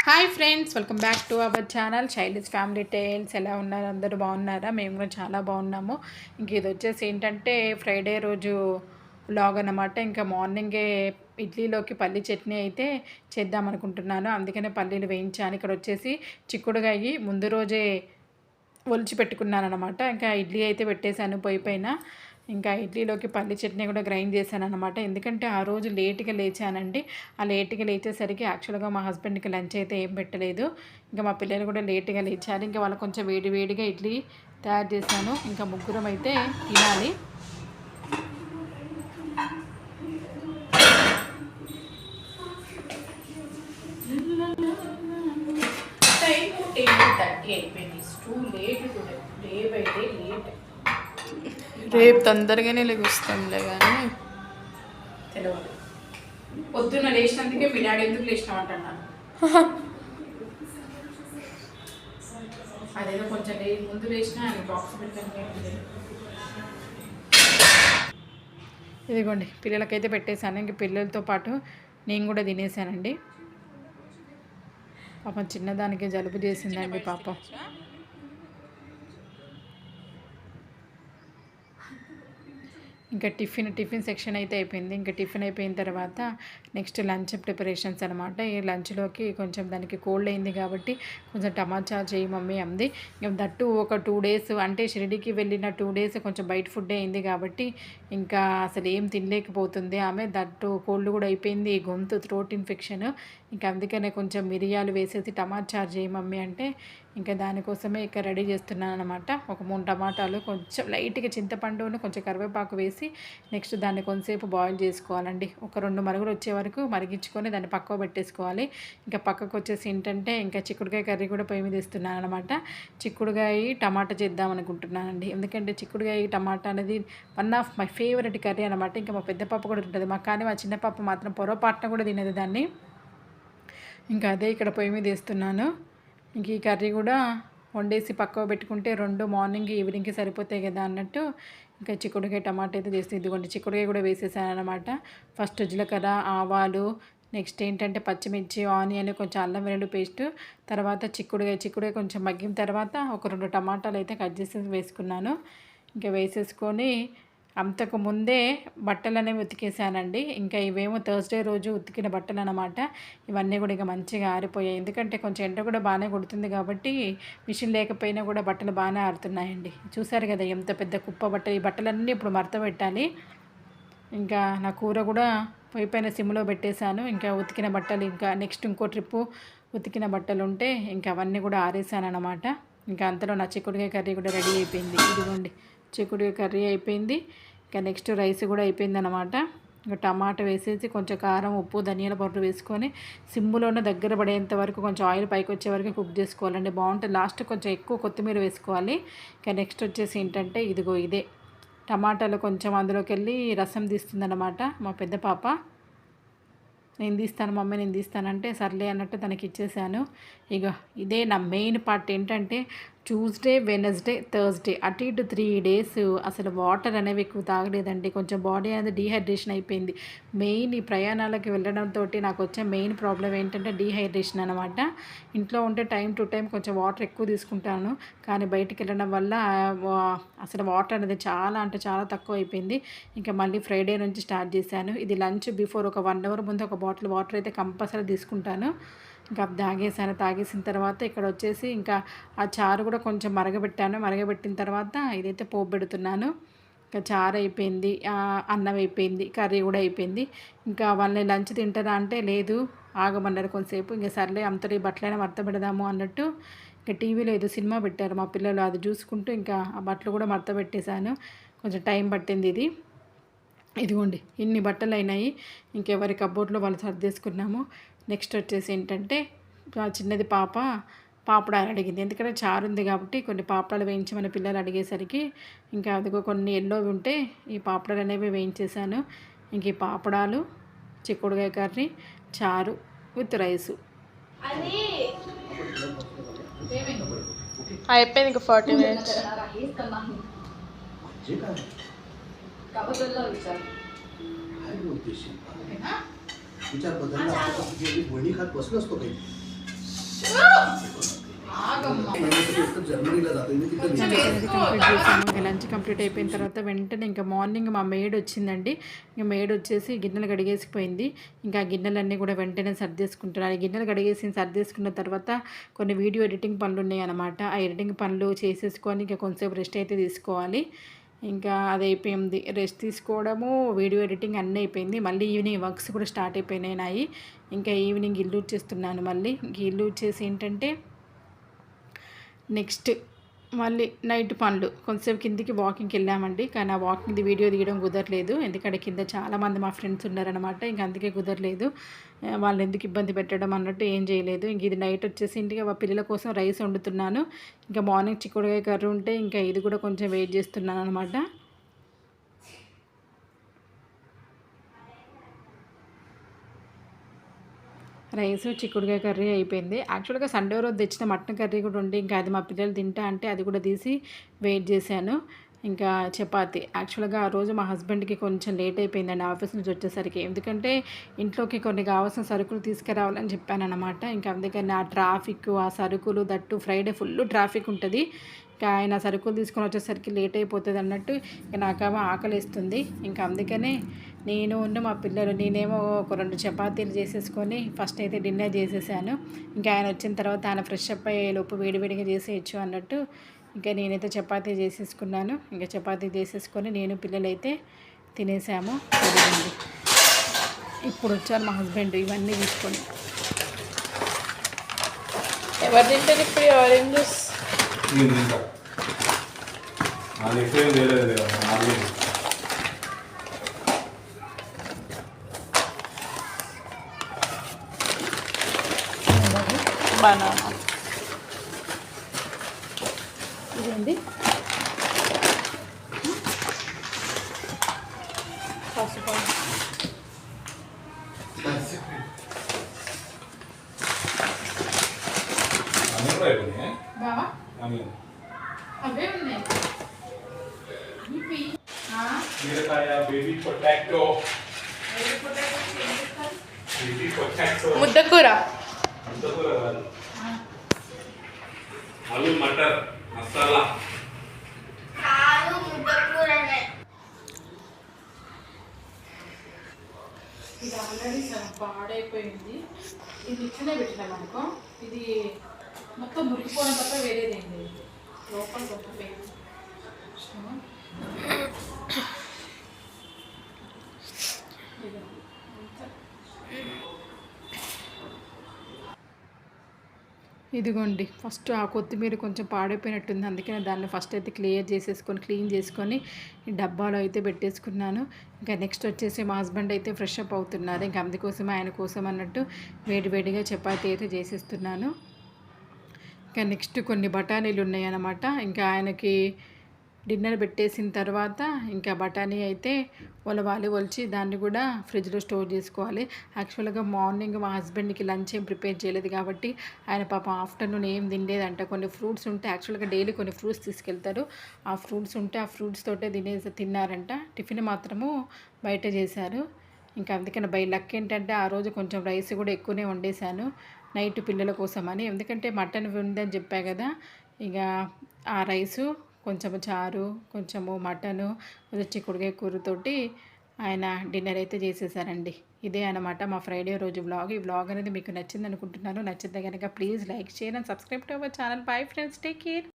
Hi friends, welcome back to our channel child's family tales. ఎలా ఉన్నారు? అందరూ బాగున్నారా? మేము కూడా చాలా బాగున్నాము. ఇంక ఇది వచ్చేసి ఏంటంటే ఫ్రైడే రోజు వ్లాగ్ అన్నమాట. ఇంకా మార్నింగే ఇడ్లీలోకి పల్లి చట్నీ అయితే చేద్దాం అనుకుంటున్నాను. అందుకనే పల్లీలు వేయించాను. ఇక్కడ వచ్చేసి చిక్కుడుగాయి ముందు రోజే ఒలిచి పెట్టుకున్నాను అనమాట. ఇంకా ఇడ్లీ అయితే పెట్టేశాను పొయ్యి పైన. ఇంకా ఇడ్లీలోకి పల్లి చట్నీ కూడా గ్రైండ్ చేశాను అనమాట. ఎందుకంటే ఆ రోజు లేట్గా లేచానండి. ఆ లేట్గా లేచేసరికి యాక్చువల్గా మా హస్బెండ్కి లంచ్ అయితే ఏం పెట్టలేదు. ఇంకా మా పిల్లలు కూడా లేట్గా లేచారు. ఇంకా వాళ్ళకి కొంచెం వేడిగా ఇడ్లీ తయారు చేశాను. ఇంకా ముగ్గురం అయితే తినాలి. టైం 10:30 అయిపోయింది. Too late today, day by day late. రేపు తొందరగానే లెగుస్తాంలే కానీ తెలియదు. పొద్దున్న లేచినందుకే మీ డాడీ ఎందుకు లేచినావు అంటున్నాను. అదేదో కొంచెం ముందు లేచినా ఆయన బాక్స్ పెట్టాను. ఇదిగోండి, పిల్లలకైతే పెట్టేశాను. ఇంక పిల్లలతో పాటు నేను కూడా తినేసానండి. పాపం చిన్నదానికి జలుబు చేసిందండి పాపం. ఇంకా టిఫిన్ సెక్షన్ అయితే అయిపోయింది. ఇంకా టిఫిన్ అయిపోయిన తర్వాత నెక్స్ట్ లంచ్ ప్రిపరేషన్స్ అనమాట. ఈ లంచ్లోకి కొంచెం దానికి కోల్డ్ అయింది కాబట్టి కొంచెం టమాటా చేయి మమ్మీ అంది. ఇంకా దట్టు ఒక 2 days అంటే షిరిడీకి వెళ్ళిన 2 days కొంచెం బయట ఫుడ్ అయింది కాబట్టి ఇంకా అసలు ఏం తినలేకపోతుంది ఆమె. దట్టు కోల్డ్ కూడా అయిపోయింది, గొంతు థ్రోట్ ఇన్ఫెక్షన్. ఇంకా అందుకనే కొంచెం మిరియాలు వేసేసి టమాటా చేయి మమ్మీ అంటే ఇంకా దానికోసమే ఇక్కడ రెడీ చేస్తున్నాను అనమాట. ఒక 3 టమాటాలు, కొంచెం లైట్గా చింతపండును, కొంచెం కరివేపాకు వేసి నెక్స్ట్ దాన్ని కొంచెంసేపు బాయిల్ చేసుకోవాలండి. ఒక 2 మరుగులు వచ్చే వరకు మరిగించుకొని దాన్ని పక్కకు పెట్టేసుకోవాలి. ఇంకా పక్కకు వచ్చేసి ఏంటంటే ఇంకా చిక్కుడుకాయ కర్రీ కూడా పొయ్యి మీద ఇస్తున్నాను అనమాట. చిక్కుడుకాయ టమాటా చేద్దాం అనుకుంటున్నానండి. ఎందుకంటే చిక్కుడుకాయ టమాటా అనేది one of my favourite curry అనమాట. ఇంకా మా పెద్ద పాప కూడా తింటుంది, కానీ మా చిన్న పాప మాత్రం పొరపాటున కూడా తినదు దాన్ని. ఇంకా అదే ఇక్కడ పొయ్యి మీద వేస్తున్నాను. ఇంక ఈ కర్రీ కూడా వండేసి పక్కకు పెట్టుకుంటే 2 మార్నింగ్ ఈవినింగ్కి సరిపోతాయి కదా అన్నట్టు ఇంకా చిక్కుడుకాయ టమాటా అయితే చేస్తే ఇదిగోండి చిక్కుడుకాయ కూడా వేసేసాను అనమాట. ఫస్ట్ జీలకర్ర, ఆవాలు, నెక్స్ట్ ఏంటంటే పచ్చిమిర్చి, ఆనియన్, కొంచెం అల్లం వెల్లుల్లి పేస్ట్, తర్వాత చిక్కుడుకాయ కొంచెం మగ్గిన తర్వాత ఒక 2 టమాటాలు అయితే కట్ చేసి వేసుకున్నాను. ఇంకా వేసేసుకొని అంతకు ముందే బట్టలు అనేవి ఉతికేసానండి. ఇంకా ఇవేమో థర్స్డే రోజు ఉతికిన బట్టలు అనమాట. ఇవన్నీ కూడా ఇక మంచిగా ఆరిపోయాయి. ఎందుకంటే కొంచెం ఎండ కూడా బాగానే కొడుతుంది కాబట్టి మిషన్ లేకపోయినా కూడా బట్టలు బాగానే ఆరుతున్నాయండి. చూసారు కదా ఎంత పెద్ద కుప్ప బట్టలు. ఈ బట్టలన్నీ ఇప్పుడు మడత పెట్టాలి. ఇంకా నా కూర కూడా పొయ్యి పైన సిమ్లో పెట్టేశాను. ఇంకా ఉతికిన బట్టలు, ఇంకా నెక్స్ట్ ఇంకో ట్రిప్పు ఉతికిన బట్టలు ఉంటే ఇంకా అవన్నీ కూడా ఆరేసాను అనమాట. ఇంకా అంతలో నా చిక్కుడుకాయ కర్రీ కూడా రెడీ అయిపోయింది. ఇదిగోండి చిక్కుడుకాయ కర్రీ అయిపోయింది. ఇంకా నెక్స్ట్ రైస్ కూడా అయిపోయింది అనమాట. ఇంకా టమాటా వేసేసి కొంచెం కారం, ఉప్పు, ధనియాల పౌడర్ వేసుకొని సిమ్ములోనే దగ్గర పడేంత వరకు కొంచెం ఆయిల్ పైకి వచ్చే వరకు కుక్ చేసుకోవాలండి. బాగుంటుంది. లాస్ట్ కొంచెం ఎక్కువ కొత్తిమీర వేసుకోవాలి. ఇంకా నెక్స్ట్ వచ్చేసి ఏంటంటే ఇదిగో ఇదే టమాటాలు కొంచెం అందులోకి వెళ్ళి రసం తీస్తుందన్నమాట మా పెద్ద పాప. నేను తీస్తాను మమ్మీ, నేను తీస్తానంటే సర్లే అన్నట్టు తనకి ఇచ్చేసాను. ఇక ఇదే నా మెయిన్ పార్ట్ ఏంటంటే ట్యూస్డే, వెనస్డే, థర్స్డే అటు ఇటు 3 days అసలు వాటర్ అనేవి ఎక్కువ తాగలేదండి. కొంచెం బాడీ అనేది డీహైడ్రేషన్ అయిపోయింది. మెయిన్ ఈ ప్రయాణాలకు వెళ్ళడంతో నాకు వచ్చే మెయిన్ ప్రాబ్లం ఏంటంటే డీహైడ్రేషన్ అనమాట. ఇంట్లో ఉంటే టైం టు టైం కొంచెం వాటర్ ఎక్కువ తీసుకుంటాను, కానీ బయటికి వెళ్ళడం వల్ల అసలు వాటర్ అనేది చాలా అంటే చాలా తక్కువ అయిపోయింది. ఇంకా మళ్ళీ ఫ్రైడే నుంచి స్టార్ట్ చేశాను. ఇది లంచ్ బిఫోర్ ఒక 1 hour ముందు ఒక బాటిల్ వాటర్ అయితే కంపల్సరీ తీసుకుంటాను. ఇంకా తాగేసిన తర్వాత ఇక్కడ వచ్చేసి ఇంకా ఆ చారు కూడా కొంచెం మరగబెట్టిన తర్వాత ఇదైతే పోపు పెడుతున్నాను. ఇంకా చారు అయిపోయింది, అన్నం అయిపోయింది, కర్రీ కూడా అయిపోయింది. ఇంకా వాళ్ళని లంచ్ తింటారా అంటే లేదు ఆగమన్నారు కొంతసేపు. ఇంకా సర్లే అంతటి బట్టలైనా మడత పెడదాము అన్నట్టు ఇంకా టీవీలో ఏదో సినిమా పెట్టారు మా పిల్లలు, అది చూసుకుంటూ ఇంకా ఆ బట్టలు కూడా మడత పెట్టేశాను. కొంచెం టైం పట్టింది ఇది. ఇదిగోండి ఇన్ని బట్టలు అయినాయి. ఇంకెవరి కబోర్డ్లో వాళ్ళు సర్దేసుకున్నాము. నెక్స్ట్ వచ్చేసి ఏంటంటే చిన్నది పాప పాపడాలు అడిగింది. ఎందుకంటే చారు ఉంది కాబట్టి కొన్ని పాపడాలు వేయించమని పిల్లలు అడిగేసరికి ఇంకా అదిగో కొన్ని ఎల్లోవి ఉంటే ఈ పాపడాలు అనేవి వేయించేసాను. ఇంక ఈ పాపడాలు, చిక్కుడుకాయ కర్రీ, చారు విత్ రైసు. అయిపోయింది ఇంకా 40 minutes. विचार बदलला बोलणी खात बसलो असतो काही కంప్లీట్ చేసాము. ఇంకా లంచ్ కంప్లీట్ అయిపోయిన తర్వాత వెంటనే ఇంకా మార్నింగ్ మా మేడ్ వచ్చిందండి. ఇంకా మేడ్ వచ్చేసి గిన్నెలు కడిగేసిపోయింది. ఇంకా ఆ గిన్నెలన్నీ కూడా వెంటనే సర్దేసుకుంటున్నాను. గిన్నెలు కడిగేసి సర్దేసుకున్న తర్వాత కొన్ని వీడియో ఎడిటింగ్ పనులు ఉన్నాయి అన్నమాట. ఆ ఎడిటింగ్ పనులు చేసేసుకొని ఇంకా కొంచెంసేపు రెస్ట్ అయితే తీసుకోవాలి. ఇంకా అది అయిపోయింది. రెస్ట్ తీసుకోవడము, వీడియో ఎడిటింగ్ అన్నీ అయిపోయింది. మళ్ళీ ఈవినింగ్ వర్క్స్ కూడా స్టార్ట్ అయిపోయినాయి నాయి. ఇంకా ఈవినింగ్ ఇల్లు చేస్తున్నాను. మళ్ళీ ఇల్లు వచ్చేసి ఏంటంటే నెక్స్ట్ మళ్ళీ నైట్ పనులు కొంతసేపు కిందికి వాకింగ్కి వెళ్ళామండి. కానీ ఆ వాకింగ్ది వీడియో తీయడం కుదరలేదు. ఎందుకంటే కింద చాలామంది మా ఫ్రెండ్స్ ఉన్నారనమాట. ఇంక అందుకే కుదరలేదు. వాళ్ళు ఎందుకు ఇబ్బంది పెట్టడం అన్నట్టు ఏం చేయలేదు. ఇంక ఇది నైట్ వచ్చేసి ఇంటికి పిల్లల కోసం రైస్ వండుతున్నాను. ఇంకా మార్నింగ్ చిక్కుడుకాయ కర్రీ ఉంటే ఇంకా ఇది కూడా కొంచెం వెయిట్ చేస్తున్నాను అనమాట. రైస్ చిక్కుడుకాయ కర్రీ అయిపోయింది. యాక్చువల్గా సండే రోజు తెచ్చిన మటన్ కర్రీ కూడా ఉండి ఇంకా అది మా పిల్లలు తింటా అంటే అది కూడా తీసి వెయిట్ చేశాను. ఇంకా చపాతి యాక్చువల్గా ఆ రోజు మా హస్బెండ్కి కొంచెం లేట్ అయిపోయిందండి ఆఫీస్ నుంచి వచ్చేసరికి. ఎందుకంటే ఇంట్లోకి కొన్ని కావాల్సిన సరుకులు తీసుకురావాలని చెప్పాను అనమాట. ఇంకా అందుకని ఆ ట్రాఫిక్, ఆ సరుకులు, దట్టు ఫ్రైడే ఫుల్ ట్రాఫిక్ ఉంటుంది. ఇంకా ఆయన సరుకులు తీసుకొని వచ్చేసరికి లేట్ అయిపోతుంది అన్నట్టు ఇక నాకేమో ఆకలిస్తుంది. ఇంకా అందుకనే మా పిల్లలు నేనేమో ఒక 2 చపాతీలు చేసేసుకొని ఫస్ట్ అయితే డిన్నర్ చేసేసాను. ఇంకా ఆయన వచ్చిన తర్వాత ఆయన ఫ్రెష్ అప్ అయ్యే లోపు వేడివేడిగా చేసేయచ్చు అన్నట్టు ఇంకా నేనైతే చపాతీ చేసేసుకున్నాను. ఇంకా చపాతీ చేసేసుకొని పిల్లలైతే తినేసాము. అదిగండి ఇప్పుడు వచ్చారు మా హస్బెండ్ ఇవన్నీ తీసుకొని. ఎవరు తింటారు ఇప్పుడు ఆరెంజ్ జ్యూస్? బనానా ఇదండి పసుపు బావా అవే ఉన్నాయి. ముద్దకూర, ఆలు మటర్ మసాలా. ఇది ఆల్రెడీ పాడైపోయింది. ఇది ఇట్లనే పెట్టినాం అనుకో, ఇది మొత్తం మురికిపోవడం తప్ప వేరేదేంటి లోపల గొప్పపోయింది. ఇదిగోండి ఫస్ట్ ఆ కొత్తిమీర కొంచెం పాడైపోయినట్టుంది. అందుకని దాన్ని ఫస్ట్ అయితే క్లీన్ చేసుకొని ఈ డబ్బాలో అయితే పెట్టేసుకున్నాను. ఇంకా నెక్స్ట్ వచ్చేసి మా హస్బెండ్ అయితే ఫ్రెష్ అప్ అవుతున్నారు. ఇంకా అందుకోసమే ఆయన కోసం అన్నట్టు వేడివేడిగా చపాతీ అయితే చేసేస్తున్నాను. ఇంకా నెక్స్ట్ కొన్ని బఠానీలు ఉన్నాయి అన్నమాట. ఇంకా ఆయనకి డిన్నర్ పెట్టేసిన తర్వాత ఇంకా బఠానీ అయితే ఒలిచి దాన్ని కూడా ఫ్రిడ్జ్లో స్టోర్ చేసుకోవాలి. యాక్చువల్గా మార్నింగ్ మా హస్బెండ్కి లంచ్ ఏం ప్రిపేర్ చేయలేదు కాబట్టి ఆయన పాపం ఆఫ్టర్నూన్ ఏం తినలేదంట. కొన్ని ఫ్రూట్స్ ఉంటే యాక్చువల్గా డైలీ కొన్ని ఫ్రూట్స్ తీసుకెళ్తారు. ఆ ఫ్రూట్స్ ఉంటే ఆ ఫ్రూట్స్ తోటే తిన్నారంట. టిఫిన్ మాత్రము బయట చేశారు. ఇంకా అందుకని బై లక్ ఏంటంటే ఆ రోజు కొంచెం రైస్ కూడా ఎక్కువనే వండేశాను నైట్ పిల్లల కోసమని. ఎందుకంటే మటన్ ఉందని చెప్పా కదా, ఇక ఆ రైసు కొంచెము చారు, కొంచెము మటను, కొంచెం చిక్కుడుకాయ కూరతోటి ఆయన డిన్నర్ అయితే చేసేసారండి. ఇదే అనమాట మా ఫ్రైడే రోజు వ్లాగ్. ఈ వ్లాగ్ అనేది మీకు నచ్చింది అనుకుంటున్నాను. నచ్చితే కనుక please like share and subscribe to our channel. Bye friends, take care.